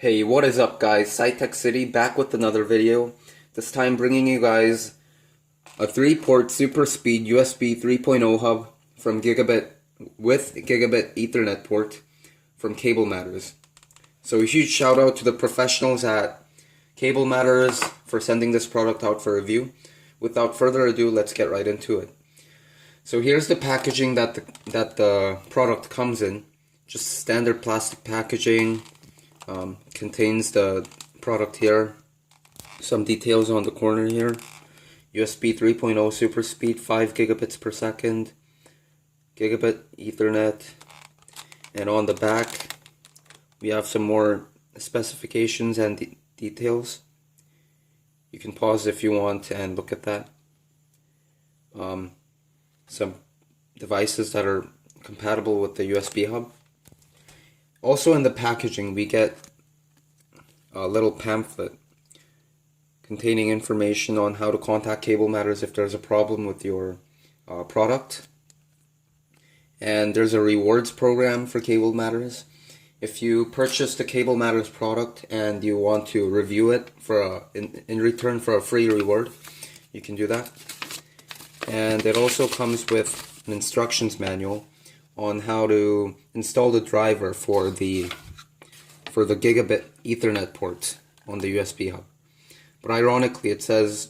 Hey, what is up guys? SciTech City back with another video. This time bringing you guys a 3-port SuperSpeed USB 3.0 hub from Gigabit with Gigabit Ethernet port from Cable Matters. So a huge shout out to the professionals at Cable Matters for sending this product out for review. Without further ado, let's get right into it. So here's the packaging that the product comes in. Just standard plastic packaging. Contains the product here, some details on the corner here, USB 3.0 SuperSpeed 5 gigabits per second, Gigabit Ethernet, and on the back we have some more specifications and details. You can pause if you want and look at that. Some devices that are compatible with the USB hub. Also in the packaging we get a little pamphlet containing information on how to contact Cable Matters if there's a problem with your product. And there's a rewards program for Cable Matters. If you purchase the Cable Matters product and you want to review it for in return for a free reward, you can do that. And it also comes with an instructions manual on how to install the driver for the Gigabit Ethernet port on the USB hub. But ironically it says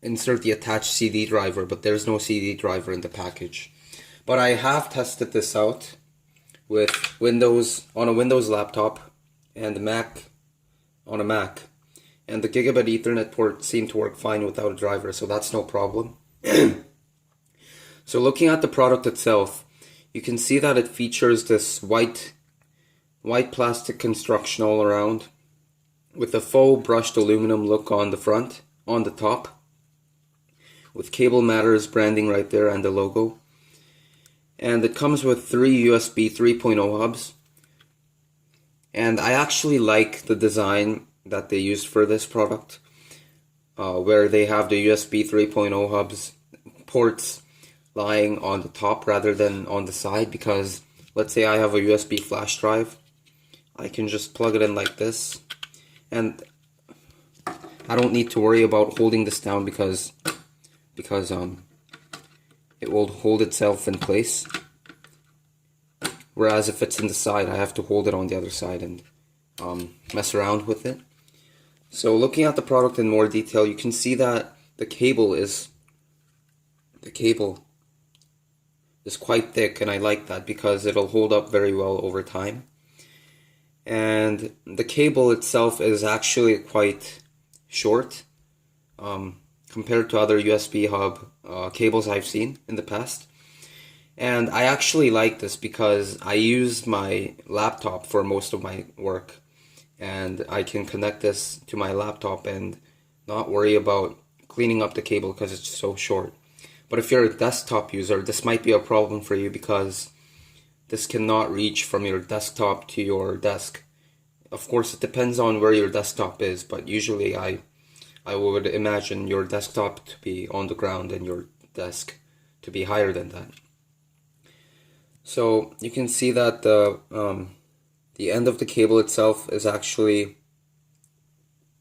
insert the attached CD driver, but there's no CD driver in the package. But I have tested this out with Windows on a Windows laptop and the Mac on a Mac, and the Gigabit Ethernet port seemed to work fine without a driver, so that's no problem. So looking at the product itself, you can see that it features this white plastic construction all around with a faux brushed aluminum look on the front, on the top, with Cable Matters branding right there and the logo. And it comes with 3 USB 3.0 hubs. And I actually like the design that they used for this product, where they have the USB 3.0 hubs ports lying on the top rather than on the side, because let's say I have a USB flash drive, I can just plug it in like this and I don't need to worry about holding this down because it will hold itself in place, whereas if it's in the side I have to hold it on the other side and mess around with it. So looking at the product in more detail, you can see that the cable is quite thick, and I like that because it'll hold up very well over time. And the cable itself is actually quite short compared to other USB hub cables I've seen in the past. And I actually like this because I use my laptop for most of my work, and I can connect this to my laptop and not worry about cleaning up the cable because it's so short. But if you're a desktop user, this might be a problem for you because this cannot reach from your desktop to your desk. Of course, it depends on where your desktop is, but usually I would imagine your desktop to be on the ground and your desk to be higher than that. So you can see that the end of the cable itself is actually,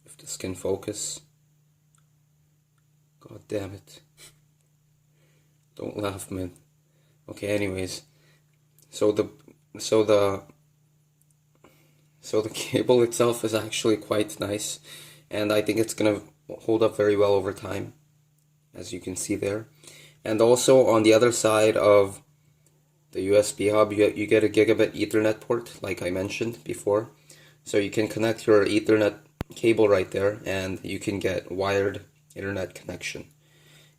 if this can focus, god damn it. Don't laugh, man. Okay, anyways. So the cable itself is actually quite nice, and I think it's gonna hold up very well over time, as you can see there. And also on the other side of the USB hub, you get a Gigabit Ethernet port, like I mentioned before. So you can connect your Ethernet cable right there, and you can get wired internet connection.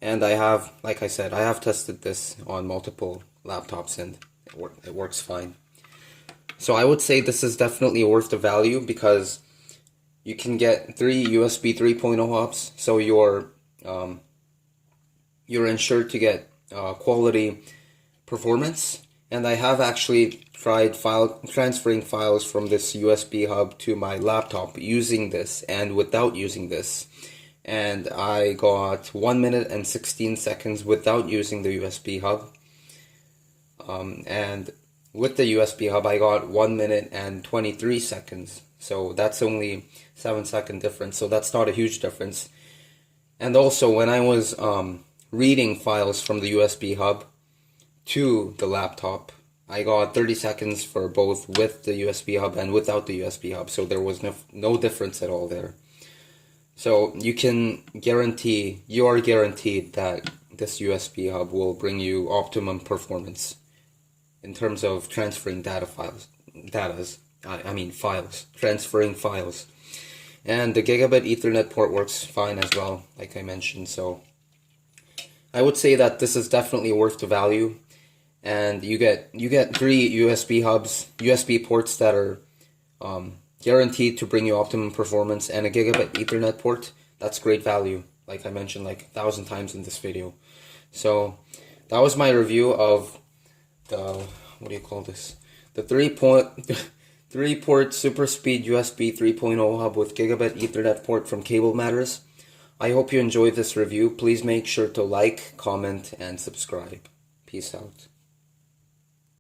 And I have, like I said, I have tested this on multiple laptops and it works fine. So I would say this is definitely worth the value because you can get 3 USB 3.0 hubs, so you're ensured to get quality performance. And I have actually tried transferring files from this USB hub to my laptop using this and without using this. And I got 1 minute and 16 seconds without using the USB hub. And with the USB hub I got 1 minute and 23 seconds. So that's only 7-second difference. So that's not a huge difference. And also, when I was reading files from the USB hub to the laptop, I got 30 seconds for both with the USB hub and without the USB hub. So there was no difference at all there. So you are guaranteed that this USB hub will bring you optimum performance in terms of transferring files, transferring files. And the Gigabit Ethernet port works fine as well, like I mentioned. So I would say that this is definitely worth the value. And you get 3 USB hubs, USB ports that are guaranteed to bring you optimum performance, and a Gigabit Ethernet port. That's great value, like I mentioned like 1,000 times in this video. So that was my review of the, the 3-port SuperSpeed USB 3.0 hub with Gigabit Ethernet port from Cable Matters. I hope you enjoyed this review. Please make sure to like, comment, and subscribe. Peace out.